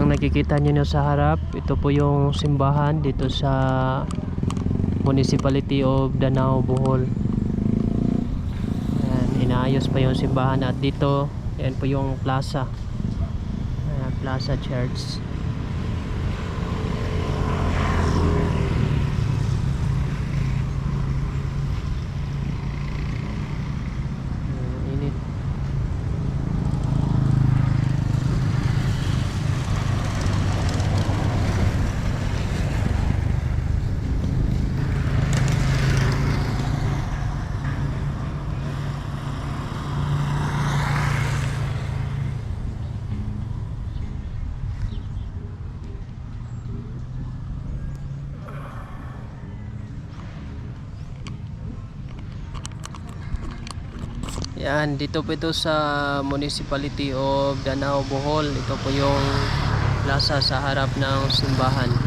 Ang nakikita nyo sa harap, ito po yung simbahan dito sa Municipality of Danao, Bohol. Ayan, inaayos pa yung simbahan at dito, yan po yung plaza. Ayan, Plaza Church. Init. Yan, dito po ito sa Municipality of Danao, Bohol. Ito po yung plaza sa harap ng simbahan.